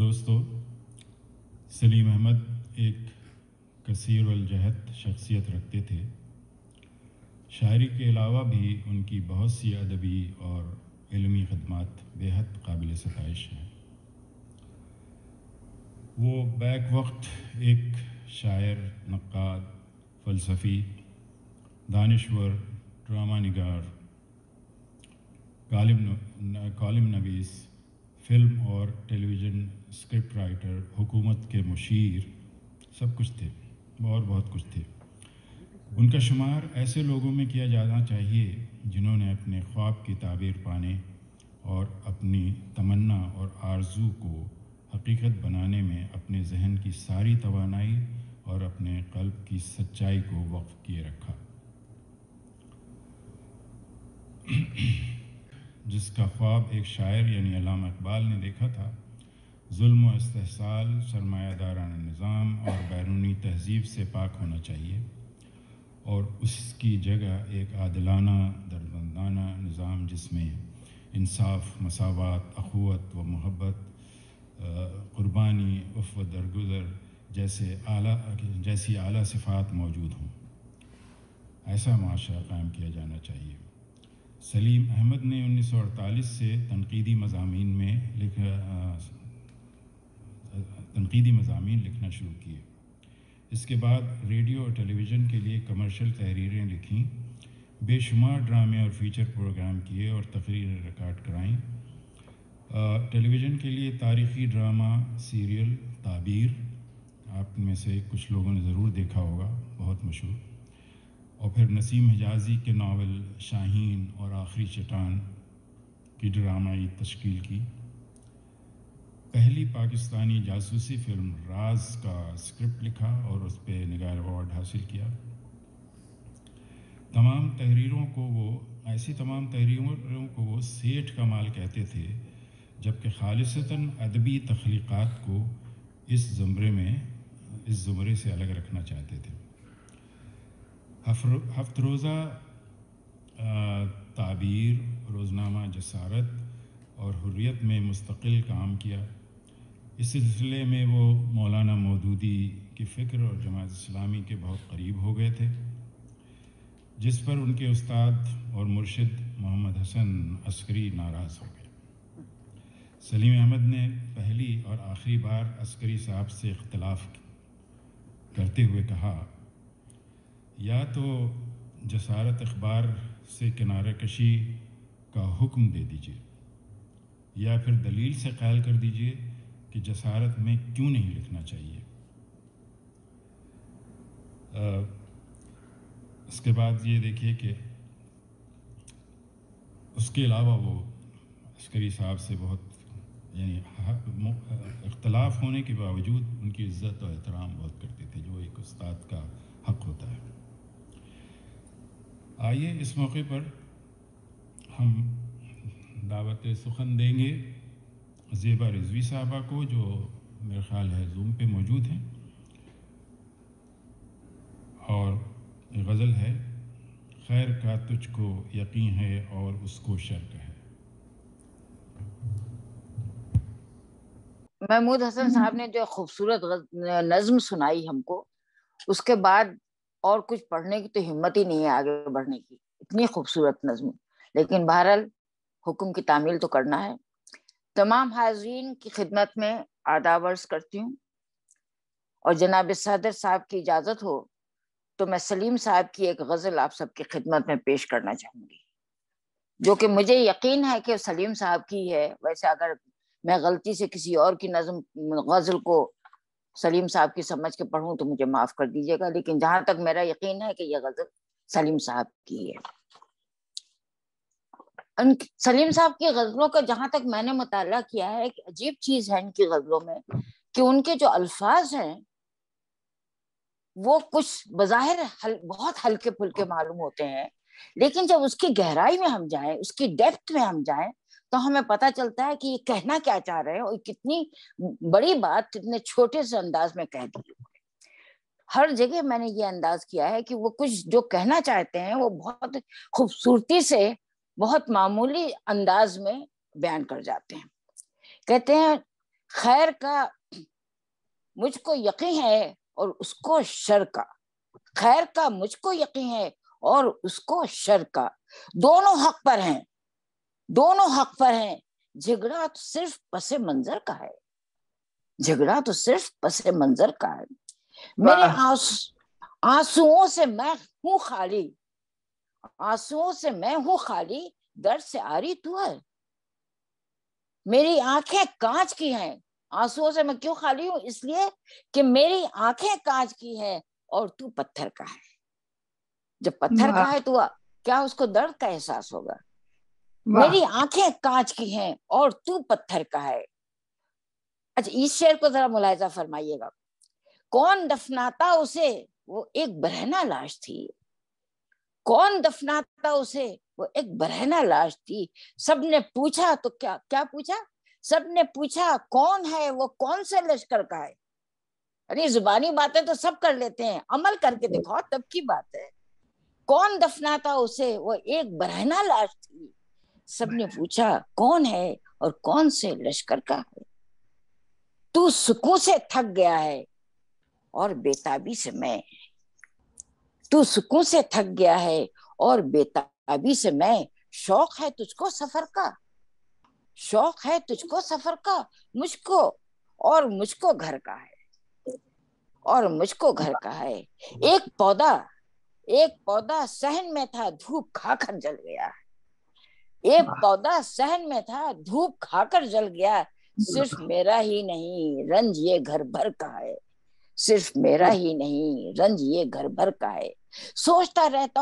دوستو، سلیم احمد ایک کثیر الجہت شخصیت رکھتے تھے۔ شاعری کے علاوہ بھی ان کی بہت سی ادبی اور علمی خدمات بے حد قابل ستائش ہیں۔ وہ بیک وقت ایک شاعر، نقاد، فلسفی، دانشور، ڈرامہ نگار، کالم نویس، فلم اور ٹیلی ویژن اسکرپٹ رائٹر، حکومت کے مشیر، سب کچھ تھے اور بہت کچھ تھے۔ ان کا شمار ایسے لوگوں میں کیا جانا چاہیے جنہوں نے اپنے خواب کی تعبیر پانے اور اپنی تمنا اور آرزو کو حقیقت بنانے میں اپنے ذہن کی ساری توانائی اور اپنے قلب کی سچائی کو وقف کیے رکھا۔ جس کا خواب ایک شاعر یعنی علامہ اقبال نے دیکھا تھا، ظلم و استحصال، سرمایہ دارانہ نظام اور بیرونی تہذیب سے پاک ہونا چاہیے اور اس کی جگہ ایک عادلانہ، دردمندانہ نظام جس میں انصاف، مساوات، اخوت و محبت، قربانی، عفو و درگزر جیسی اعلیٰ صفات موجود ہوں۔ ایسا معاشرہ قائم کیا جانا چاہیے۔ سلیم احمد نے 1948 سے تنقیدی مضامین لکھنا شروع کیے۔ اس کے بعد ریڈیو اور ٹیلی ویژن کے لیے کمرشل تحریریں لکھیں، بے شمار ڈرامے اور فیچر پروگرام کیے اور تقریریں ریکارڈ کرائیں۔ ٹیلی ویژن کے لیے تاریخی ڈرامہ سیریل تعبیر، آپ میں سے کچھ لوگوں نے ضرور دیکھا ہوگا، بہت مشہور، اور پھر نسیم حجازی کے ناول شاہین اور آخری چٹان کی ڈرامائی تشکیل کی۔ پہلی پاکستانی جاسوسی فلم راز کا اسکرپٹ لکھا اور اس پہ نگار ایوارڈ حاصل کیا۔ تمام تحریروں کو وہ سیٹھ کا مال کہتے تھے، جبکہ خالصتاً ادبی تخلیقات کو اس زمرے سے الگ رکھنا چاہتے تھے۔ ہفت روزہ تعبیر، روزنامہ جسارت اور حریت میں مستقل کام کیا۔ اس سلسلے میں وہ مولانا مودودی کی فکر اور جماعت اسلامی کے بہت قریب ہو گئے تھے، جس پر ان کے استاد اور مرشد محمد حسن عسکری ناراض ہو گئے۔ سلیم احمد نے پہلی اور آخری بار عسکری صاحب سے اختلاف کرتے ہوئے کہا، یا تو جسارت اخبار سے کنارہ کشی کا حکم دے دیجیے، یا پھر دلیل سے قائل کر دیجیے کہ جسارت میں کیوں نہیں لکھنا چاہیے۔ اس کے بعد یہ دیکھیے کہ اس کے علاوہ وہ عسکری صاحب سے بہت اختلاف ہونے کے باوجود ان کی عزت و احترام بہت کرتے تھے، جو ایک استاد کا حق ہوتا ہے۔ آئیے اس موقع پر ہم دعوت سخن دیں گے زیبا رضوی صاحبہ کو، جو میرے خیال ہے زوم پہ موجود ہیں، اور غزل ہے خیر کا تجھ کو یقین ہے اور اس کو شرک ہے۔ محمود حسن صاحب نے جو خوبصورت نظم سنائی ہم کو، اس کے بعد اور کچھ پڑھنے کی تو ہمت ہی نہیں ہے آگے بڑھنے کی، اتنی خوبصورت نظم۔ لیکن بہرحال حکم کی تعمیل تو کرنا ہے۔ تمام حاضرین کی خدمت میں آداب عرض کرتی ہوں، اور جناب صدر صاحب کی اجازت ہو تو میں سلیم صاحب کی ایک غزل آپ سب کی خدمت میں پیش کرنا چاہوں گی، جو کہ مجھے یقین ہے کہ سلیم صاحب کی ہے۔ ویسے اگر میں غلطی سے کسی اور کی غزل کو سلیم صاحب کی سمجھ کے پڑھوں تو مجھے معاف کر دیجیے گا، لیکن جہاں تک میرا یقین ہے کہ یہ غزل سلیم صاحب کی ہے۔ سلیم صاحب کی غزلوں کا جہاں تک میں نے مطالعہ کیا ہے، ایک عجیب چیز ہے ان کی غزلوں میں کہ ان کے جو الفاظ ہیں وہ کچھ بظاہر بہت ہلکے پھلکے معلوم ہوتے ہیں، لیکن جب اس کی گہرائی میں ہم جائیں، اس کی ڈیپتھ میں ہم جائیں، تو ہمیں پتہ چلتا ہے کہ یہ کہنا کیا چاہ رہے ہیں، اور کتنی بڑی بات کتنے چھوٹے سے انداز میں کہہ دی۔ ہر جگہ میں نے یہ انداز کیا ہے کہ وہ کچھ جو کہنا چاہتے ہیں وہ بہت خوبصورتی سے، بہت معمولی انداز میں بیان کر جاتے ہیں۔ کہتے ہیں خیر کا مجھ کو یقین ہے اور اس کو شر کا، خیر کا مجھ کو یقین ہے اور اس کو شر کا، دونوں حق پر ہیں، دونوں حق پر ہیں، جھگڑا تو صرف پس منظر کا ہے، جھگڑا تو صرف پس منظر کا ہے، میرے آنسوؤں سے میں ہوں خالی، آنسوؤں سے میں ہوں خالی، درد سے آری تو ہے، میری آنکھیں کانچ کی ہیں، آنسوؤں سے میں کیوں خالی ہوں؟ اس لیے کہ میری آنکھیں کانچ کی ہیں اور تو پتھر کا ہے، جب پتھر کا ہے تو کیا اس کو درد کا احساس ہوگا؟ میری آنکھیں کانچ کی ہیں اور تو پتھر کا ہے۔ اچھا اس شعر کو ذرا ملاحظہ فرمائیے گا، کون دفناتا اسے وہ ایک برہنہ لاش تھی، کون دفناتا اسے وہ ایک برہنہ لاش تھی، سب نے پوچھا تو کیا پوچھا؟ سب نے پوچھا کون ہے وہ، کون سے لشکر کا ہے؟ ارے زبانی باتیں تو سب کر لیتے ہیں، عمل کر کے دکھاؤ تب کی بات ہے۔ کون دفناتا اسے وہ ایک برہنہ لاش تھی، سب نے پوچھا کون ہے اور کون سے لشکر کا ہے، تو سکون سے تھک گیا ہے اور بیتابی سے میں، تو سکون سے تھک گیا ہے اور بیتابی سے میں، شوق ہے تجھ کو سفر کا، شوق ہے تجھ کو سفر کا، مجھ کو گھر کا ہے، اور مجھ کو گھر کا ہے، ایک پودا صحن میں تھا دھوپ کھا کر جل گیا، ایک پودا صحن میں تھا دھوپ کھا کر جل گیا، صرف میرا ہی نہیں رنج یہ گھر بھر کا ہے، صرف میرا ہی نہیں رنج یہ گھر بھر کا ہے، سوچتا رہتا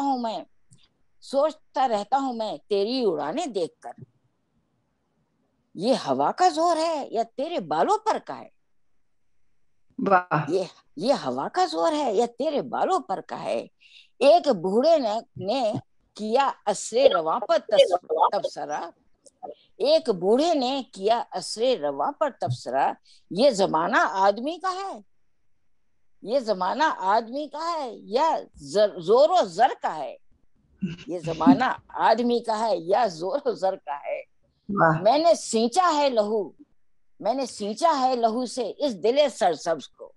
ہوں میں تیری اڑانے دیکھ کر، یہ ہوا کا زور ہے یا تیرے بالوں پر کا ہے، یہ ہوا کا زور ہے یا تیرے بالوں پر کا ہے، ایک بوڑھے نے کیا اسرے رواں پر تبصرہ، ایک بوڑھے نے کیا اسرے رواں پر تبصرہ، یہ زمانہ آدمی کا ہے، یہ زمانہ آدمی کا ہے یا زور و زر کا ہے، یہ زمانہ آدمی کا ہے یا زور و زر کا ہے، میں نے سینچا ہے لہو سے اس دل سرسبز کو،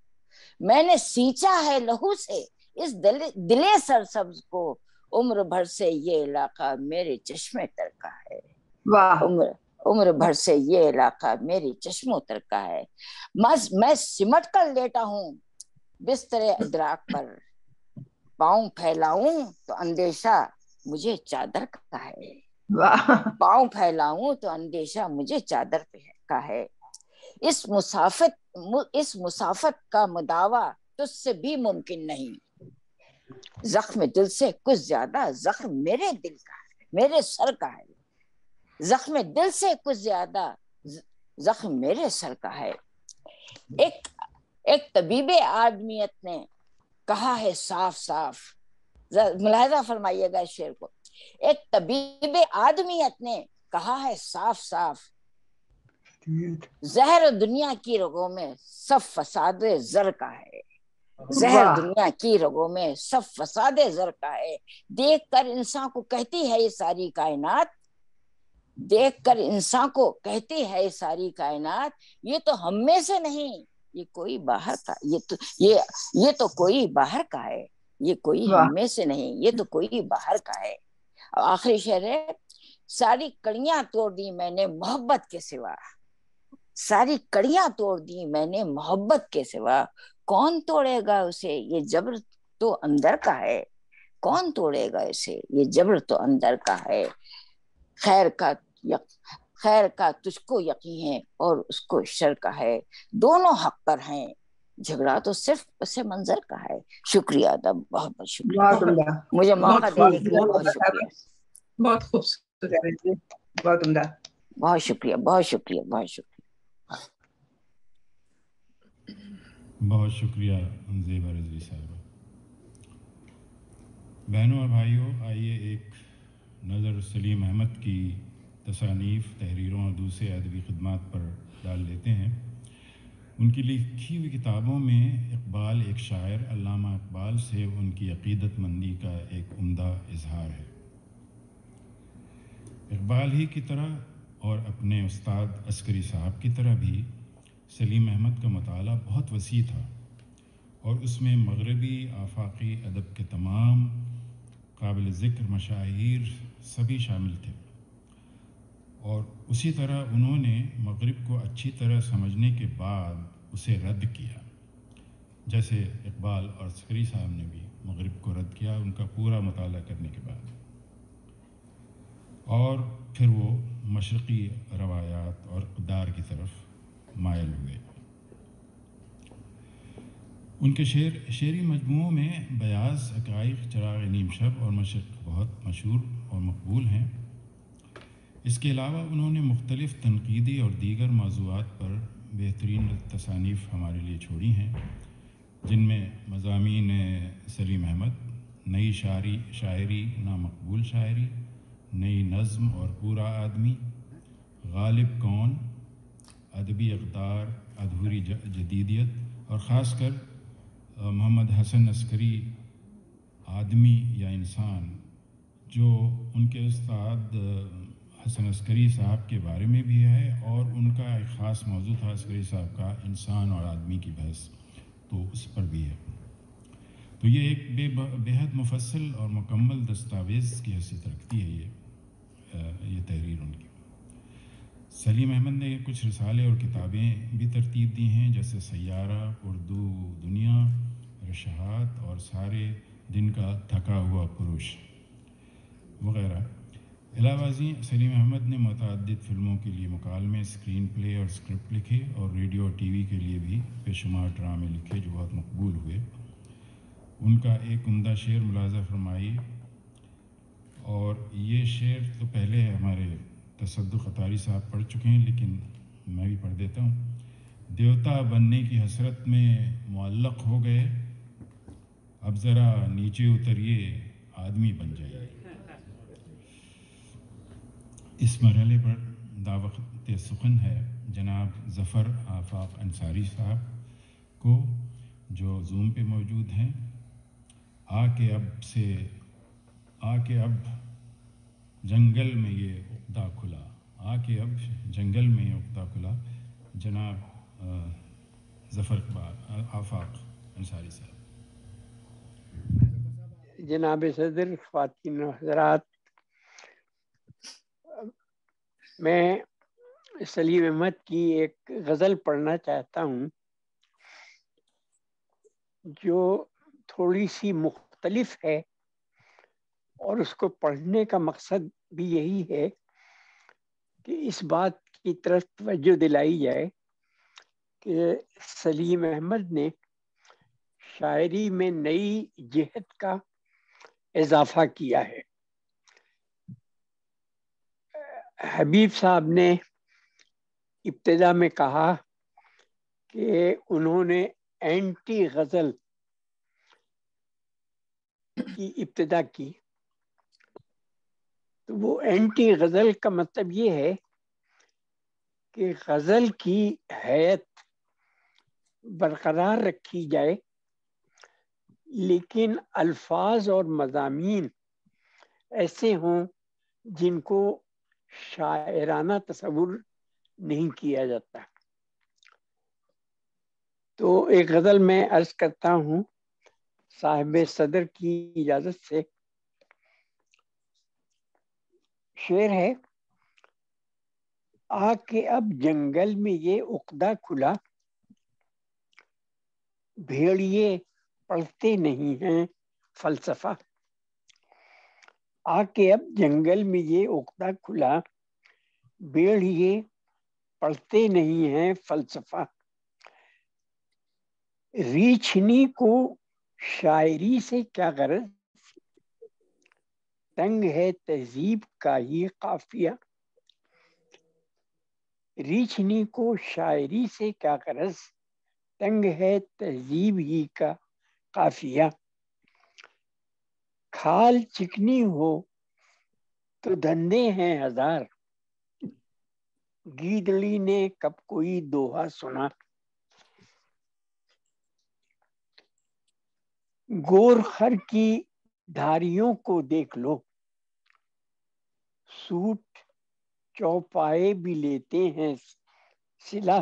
میں نے سینچا ہے لہو سے اس دل سرسبز کو، عمر بھر سے یہ علاقہ میرے چشمے تر کا ہے، عمر بھر سے یہ علاقہ میرے چشموں تر کا ہے، میں سمٹ کر لیٹا ہوں بستر ادراک پر، پاؤں پھیلاؤں تو اندیشہ مجھے چادر کا ہے، پاؤں پھیلاؤں تو اندیشہ مجھے چادر کا ہے، اس مسافت کا مداوا تجھ سے بھی ممکن نہیں، زخم دل سے کچھ زیادہ زخم میرے دل کا ہے، میرے سر کا ہے، زخم دل سے کچھ زیادہ زخم میرے سر کا ہے، ایک طبیب آدمیت نے کہا ہے صاف صاف، ملاحظہ فرمائیے گا اس شعر کو، ایک طبیب آدمیت نے کہا ہے صاف صاف، زہر دنیا کی رگوں میں سب فساد زر کا ہے، زہر دنیا کی رگوں میں سب فساد زر کا ہے، دیکھ کر انسان کو کہتی ہے یہ ساری کائنات، دیکھ کر انسان کو کہتی ہے یہ ساری کائنات، یہ تو ہم میں سے نہیں یہ کوئی باہر کا، یہ تو کوئی باہر کا ہے، یہ کوئی ہم میں سے نہیں یہ تو کوئی باہر کا ہے۔ آخری شعر ہے، ساری کڑیاں توڑ دی میں نے محبت کے سوا، ساری کڑیاں توڑ دی میں نے محبت کے سوا، کون توڑے گا اسے یہ جبر تو اندر کا ہے، کون توڑے گا اسے یہ جبر تو اندر کا ہے، خیر کا تجھ کو یقین ہے اور اس کو شر کا ہے، دونوں حق پر ہیں، جھگڑا تو صرف پس منظر کا ہے۔ شکریہ ادب، بہت بہت شکریہ، مجھے موقع دینے کے لیے بہت شکریہ، بہت خوبصورت، بہت عمدہ، بہت شکریہ، بہت شکریہ، بہت شکریہ، بہت شکریہ زیبا رضوی صاحبہ۔ بہنوں اور بھائیوں، آئیے ایک نظر سلیم احمد کی تصانیف، تحریروں اور دوسرے ادبی خدمات پر ڈال لیتے ہیں۔ ان کی لکھی ہوئی کتابوں میں اقبال ایک شاعر، علامہ اقبال سے ان کی عقیدت مندی کا ایک عمدہ اظہار ہے۔ اقبال ہی کی طرح اور اپنے استاد عسکری صاحب کی طرح بھی سلیم احمد کا مطالعہ بہت وسیع تھا اور اس میں مغربی آفاقی ادب کے تمام قابل ذکر مشاہیر سبھی شامل تھے، اور اسی طرح انہوں نے مغرب کو اچھی طرح سمجھنے کے بعد اسے رد کیا، جیسے اقبال اور عسکری صاحب نے بھی مغرب کو رد کیا ان کا پورا مطالعہ کرنے کے بعد، اور پھر وہ مشرقی روایات اور اقدار کی طرف مائل ہوئے۔ ان کے شعری مجموعوں میں بیاض، عقائق، چراغ نیم شب اور مشرق بہت مشہور اور مقبول ہیں۔ اس کے علاوہ انہوں نے مختلف تنقیدی اور دیگر موضوعات پر بہترین تصانیف ہمارے لیے چھوڑی ہیں، جن میں مضامین سلیم احمد، نئی شاعری نامقبول شاعری، نئی نظم اور پورا آدمی، غالب کون، ادبی اقدار، ادھوری جدیدیت، اور خاص کر محمد حسن عسکری، آدمی یا انسان، جو ان کے استاد حسن عسکری صاحب کے بارے میں بھی ہے، اور ان کا ایک خاص موضوع تھا عسکری صاحب کا انسان اور آدمی کی بحث، تو اس پر بھی ہے۔ تو یہ ایک بےحد مفصل اور مکمل دستاویز کی حیثیت رکھتی ہے یہ تحریر ان کی۔ سلیم احمد نے کچھ رسالے اور کتابیں بھی ترتیب دی ہیں، جیسے سیارہ، اردو دنیا، رشحات اور سارے دن کا تھکا ہوا پروش وغیرہ۔ علاوہ ازیں سلیم احمد نے متعدد فلموں کے لیے مکالمے، اسکرین پلے اور اسکرپٹ لکھے، اور ریڈیو اور ٹی وی کے لیے بھی بے شمار ڈرامے لکھے جو بہت مقبول ہوئے۔ ان کا ایک عمدہ شعر ملاحظہ فرمائی، اور یہ شعر تو پہلے ہمارے تصدق عطاری صاحب پڑھ چکے ہیں، لیکن میں بھی پڑھ دیتا ہوں۔ دیوتا بننے کی حسرت میں معلق ہو گئے، اب ذرا نیچے اتریے، آدمی بن جائیے۔ اس مرحلے پر دعوت سخن ہے جناب ظفر آفاق انصاری صاحب کو، جو زوم پہ موجود ہیں۔ آ کے اب جنگل میں یہ عقدہ کھلا، آ کے اب جنگل میں یہ عقدہ کھلا، جناب ظفر آفاق انصاری صاحب۔ جناب صدر، خواتین و حضرات، میں سلیم احمد کی ایک غزل پڑھنا چاہتا ہوں جو تھوڑی سی مختلف ہے، اور اس کو پڑھنے کا مقصد بھی یہی ہے کہ اس بات کی طرف توجہ دلائی جائے کہ سلیم احمد نے شاعری میں نئی جہت کا اضافہ کیا ہے۔ حبیب صاحب نے ابتدا میں کہا کہ انہوں نے اینٹی غزل کی ابتدا کی، تو وہ اینٹی غزل کا مطلب یہ ہے کہ غزل کی حیت برقرار رکھی جائے، لیکن الفاظ اور مضامین ایسے ہوں جن کو شاعرانہ تصور نہیں کیا جاتا۔ تو ایک غزل میں عرض کرتا ہوں صاحب صدر کی اجازت سے۔ شعر ہے: آ کے اب جنگل میں یہ عقدہ کھلا، بھیڑیے پڑھتے نہیں ہیں فلسفہ۔ آ کے اب جنگل میں یہ عقدہ کھلا، بھیڑیے پڑھتے نہیں ہیں فلسفہ۔ ریچھنی کو شاعری سے کیا غرض، تنگ ہے تہذیب کا یہ قافیہ۔ ریچھنی کو شاعری سے کیا غرض، تنگ ہے تہذیب ہی کا قافیہ۔ کھال چکنی ہو تو دھندے ہیں ہزار، گیدڑی نے کب کوئی دوہا سنا۔ گور خر کی دھاریوں کو دیکھ لو، سوٹ چوپائے بھی لیتے ہیں صلہ۔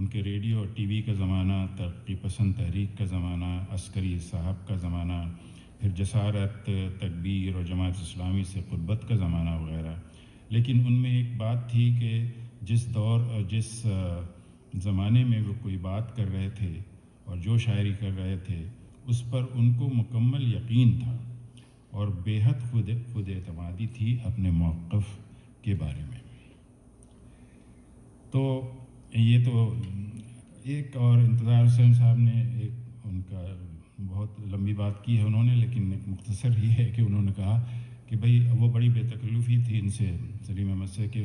ان کے ریڈیو اور ٹی وی کا زمانہ، ترقی پسند تحریک کا زمانہ، عسکری صاحب کا زمانہ، پھر جسارت، تکبیر اور جماعت اسلامی سے قربت کا زمانہ وغیرہ. لیکن ان میں ایک بات تھی کہ جس دور اور جس زمانے میں وہ کوئی بات کر رہے تھے اور جو شاعری کر رہے تھے اس پر ان کو مکمل یقین تھا اور بے حد خود اعتمادی تھی اپنے موقف کے بارے میں. تو یہ تو ایک. اور انتظار حسین صاحب نے ایک ان کا بہت لمبی بات کی ہے انہوں نے، لیکن ایک مختصر ہی ہے کہ انہوں نے کہا کہ بھئی وہ بڑی بے تکلفی تھی ان سے، سلیم احمد سے، کہ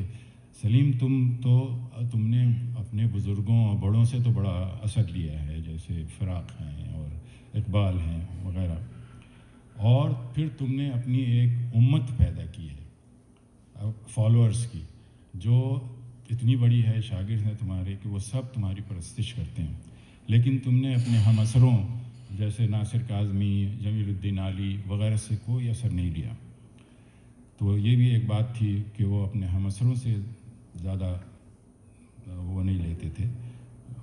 سلیم تم نے اپنے بزرگوں اور بڑوں سے تو بڑا اثر لیا ہے، جیسے فراق ہیں اور اقبال ہیں وغیرہ، اور پھر تم نے اپنی ایک امت پیدا کی ہے فالوورز کی، جو اتنی بڑی ہے، شاگرد ہیں تمہارے کہ وہ سب تمہاری پرستش کرتے ہیں، لیکن تم نے اپنے ہم اثروں جیسے ناصر کاظمی، جمیل الدین علی وغیرہ سے کوئی اثر نہیں لیا. تو یہ بھی ایک بات تھی کہ وہ اپنے ہم اثروں سے زیادہ وہ نہیں لیتے تھے،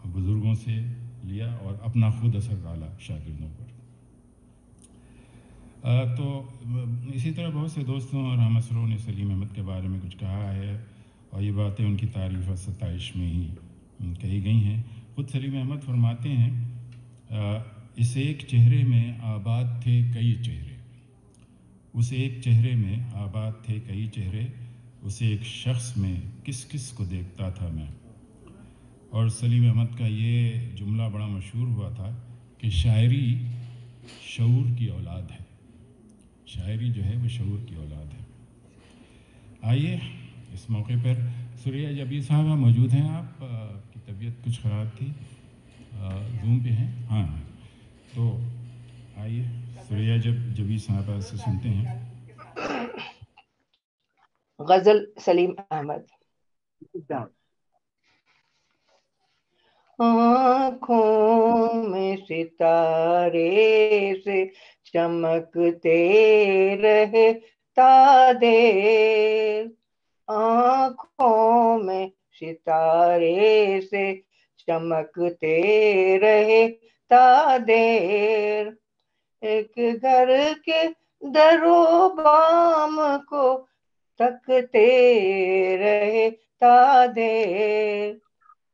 بزرگوں سے لیا اور اپنا خود اثر ڈالا شاگردوں پر. تو اسی طرح بہت سے دوستوں اور ہم اثروں نے سلیم احمد کے بارے میں کچھ کہا ہے، اور یہ باتیں ان کی تعریف اور ستائش میں ہی کہی گئی ہیں. خود سلیم احمد فرماتے ہیں اس ایک چہرے میں آباد تھے کئی چہرے، اس ایک چہرے میں آباد تھے کئی چہرے، اس ایک شخص میں کس کس کو دیکھتا تھا میں. اور سلیم احمد کا یہ جملہ بڑا مشہور ہوا تھا کہ شاعری شعور کی اولاد ہے، شاعری جو ہے وہ شعور کی اولاد ہے. آئیے اس موقع پر سوریا جبی صاحبہ موجود ہیں، آپ کی طبیعت کچھ خراب تھی، زوم پہ ہیں؟ ہاں، تو آئیے سوریا جبی صاحبہ سے سنتے ہیں. غزل سلیم احمد. آنکھوں میں ستارے سے چمکتے رہے تا دیر، آنکھوں میں ستارے سے چمکتے رہے تا دیر، ایک گھر کے در و بام کو تکتے رہے تا دیر،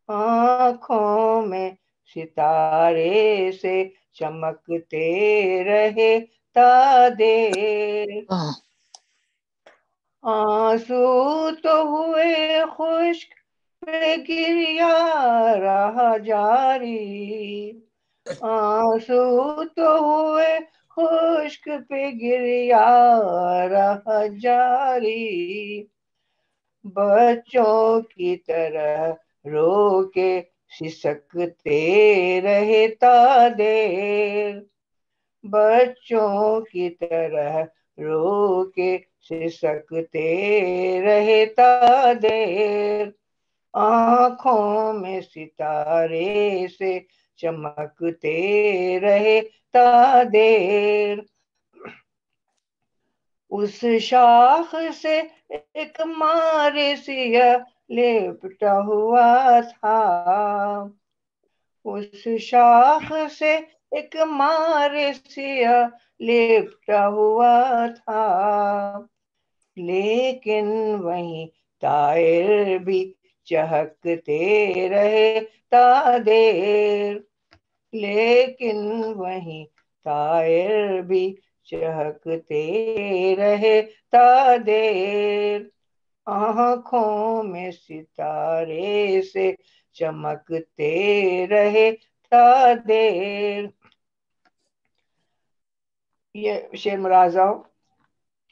آنکھوں میں ستارے سے چمکتے رہے تا دیر. آنسو تو ہوئے خشک پہ گریا رہا جاری، آنسو تو ہوئے خشک پہ گریا رہا جاری، بچوں کی طرح رو کے سسکتے رہے تا دیر، بچوں کی طرح رو کے سسکتے رہے تا دیر، آنکھوں میں ستارے سے چمکتے رہے تا دیر. اس شاخ سے ایک مار سیاہ لپٹا ہوا تھا، اس شاخ سے ایک مار سیاہ لپٹا ہوا تھا، لیکن وہیں طائر بھی چہکتے رہے تا دیر، لیکن وہیں طائر بھی چہکتے رہے تا دیر، آنکھوں میں ستارے سے چمکتے رہے تا دیر. یہ شعر مراجعہ.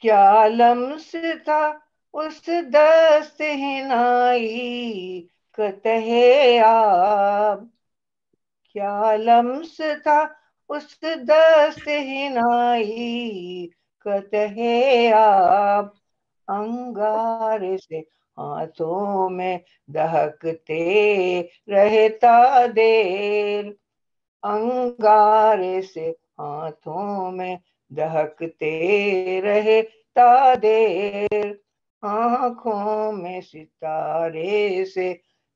کیا لمس تھا اس دست حنائی کا تہِ آب، کیا لمس تھا اس دست حنائی کا تہِ آب، انگارے سے ہاتھوں میں دہکتے رہے تا دیر، انگارے سے ہاتھوں میں دہکتے رہے تا دیر، آنکھوں میں ستارے سے